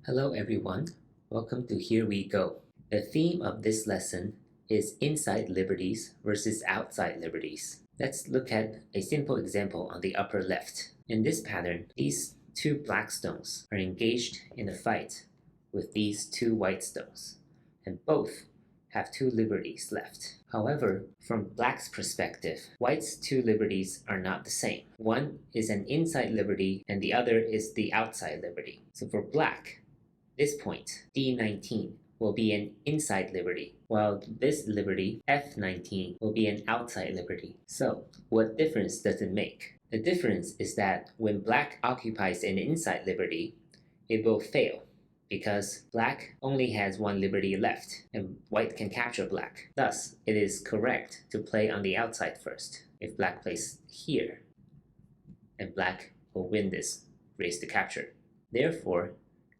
Hello everyone, welcome to Here We Go. The theme of this lesson is inside liberties versus outside liberties. Let's look at a simple example on the upper left. In this pattern, these two black stones are engaged in a fight with these two white stones, and both have two liberties left. However, from Black's perspective, White's two liberties are not the same. One is an inside liberty and the other is the outside liberty. So for Black, this point, D19, will be an inside liberty, while this liberty, F19, will be an outside liberty. So, what difference does it make? The difference is that when Black occupies an inside liberty, it will fail, because Black only has one liberty left, and White can capture Black. Thus, it is correct to play on the outside first. If Black plays here, and Black will win this race to capture. Therefore,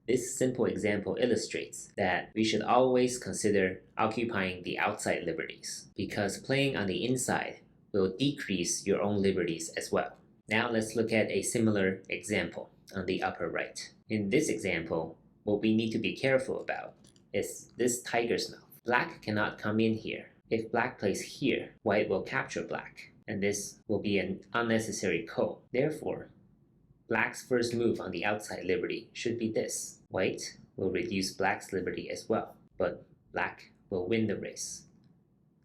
this simple example illustrates that we should always consider occupying the outside liberties, because playing on the inside will decrease your own liberties as well. Now let's look at a similar example on the upper right. In this example, what we need to be careful about is this tiger's mouth. Black cannot come in here. If Black plays here, White will capture Black, and this will be an unnecessary ko. Therefore, Black's first move on the outside liberty should be this. White will reduce Black's liberty as well, but Black will win the race,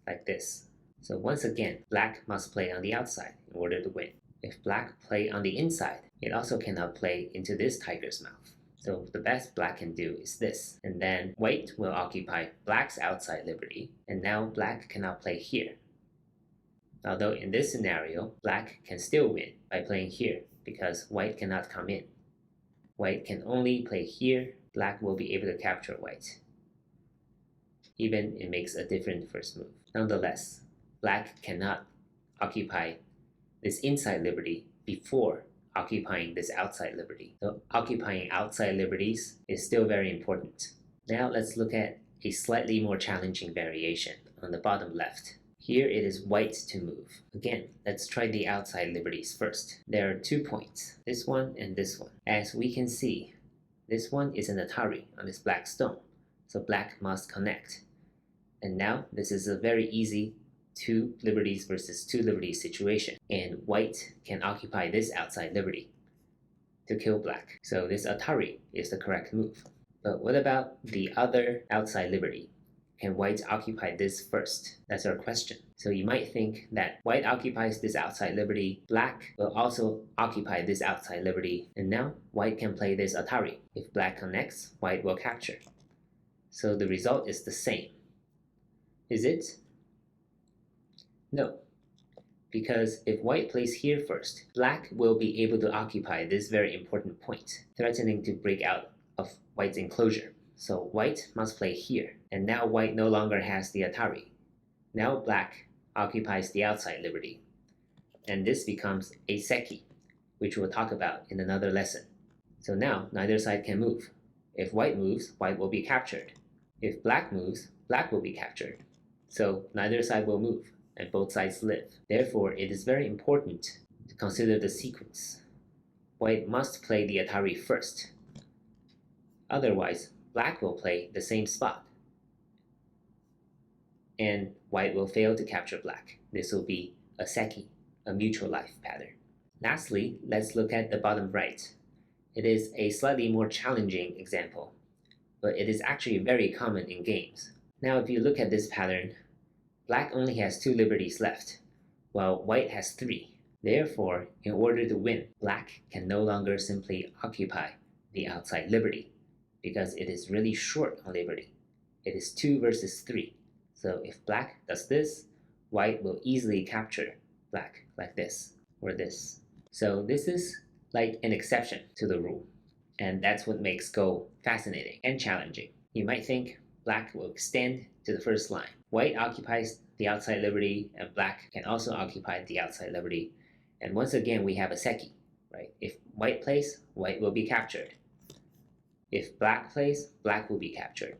like this. So once again, Black must play on the outside in order to win. If Black play on the inside, it also cannot play into this tiger's mouth. So the best Black can do is this, and then White will occupy Black's outside liberty, and now Black cannot play here. Although in this scenario, Black can still win by playing here, because White cannot come in. White can only play here, Black will be able to capture White. Even it makes a different first move. Nonetheless, Black cannot occupy this inside liberty before occupying this outside liberty. So occupying outside liberties is still very important. Now let's look at a slightly more challenging variation on the bottom left. Here it is White to move. Again, let's try the outside liberties first. There are 2 points, this one and this one. As we can see, this one is an Atari on this black stone, so Black must connect. And now this is a very easy 2 liberties versus 2 liberties situation, and White can occupy this outside liberty to kill Black. So this Atari is the correct move. But what about the other outside liberty? Can White occupy this first? That's our question. So you might think that White occupies this outside liberty, Black will also occupy this outside liberty, and now White can play this Atari. If Black connects, White will capture. So the result is the same. Is it? No. Because if White plays here first, Black will be able to occupy this very important point, threatening to break out of White's enclosure. So White must play here, and now White no longer has the Atari. Now Black occupies the outside liberty, and this becomes a seki, which we'll talk about in another lesson. So now neither side can move. If White moves, White will be captured. If Black moves, Black will be captured. So neither side will move, and both sides live. Therefore, it is very important to consider the sequence. White must play the Atari first. Otherwise, Black will play the same spot, and White will fail to capture Black. This will be a seki, a mutual life pattern. Lastly, let's look at the bottom right. It is a slightly more challenging example, but it is actually very common in games. Now if you look at this pattern, Black only has 2 liberties left, while White has 3. Therefore, in order to win, Black can no longer simply occupy the outside liberty, because it is really short on liberty. It is 2 versus 3. So if Black does this, White will easily capture Black like this or this. So this is like an exception to the rule, and that's what makes Go fascinating and challenging. You might think Black will extend to the first line. White occupies the outside liberty, and Black can also occupy the outside liberty. And once again, we have a seki, right? If White plays, White will be captured. If Black plays, Black will be captured.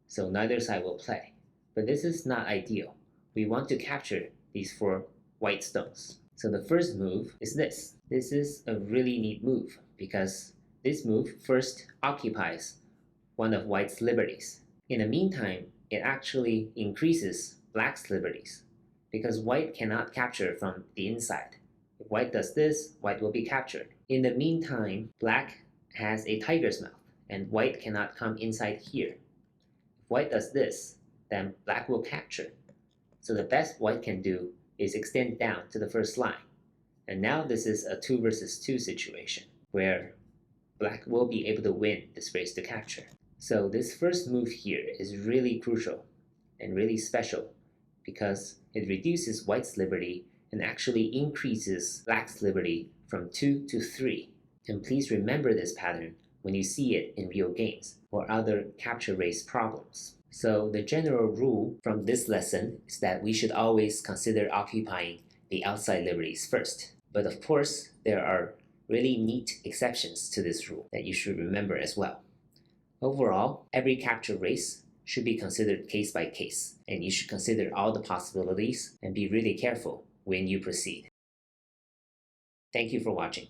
So neither side will play. But this is not ideal. We want to capture these 4 white stones. So the first move is this. This is a really neat move because This move first occupies one of white's liberties. In the meantime, it actually increases black's liberties because white cannot capture from the inside. If white does this, white will be captured. In the meantime, black has a tiger's mouth and white cannot come inside here. If white does this, then black will capture. So the best white can do is extend down to the first line. And now this is a 2 versus 2 situation where black will be able to win this race to capture. So this first move here is really crucial and really special because it reduces white's liberty and actually increases black's liberty from 2 to 3. And please remember this pattern when you see it in real games or other capture race problems. So the general rule from this lesson is that we should always consider occupying the outside liberties first. But of course, there are really neat exceptions to this rule that you should remember as well. Overall, every capture race should be considered case by case, and you should consider all the possibilities and be really careful when you proceed. Thank you for watching.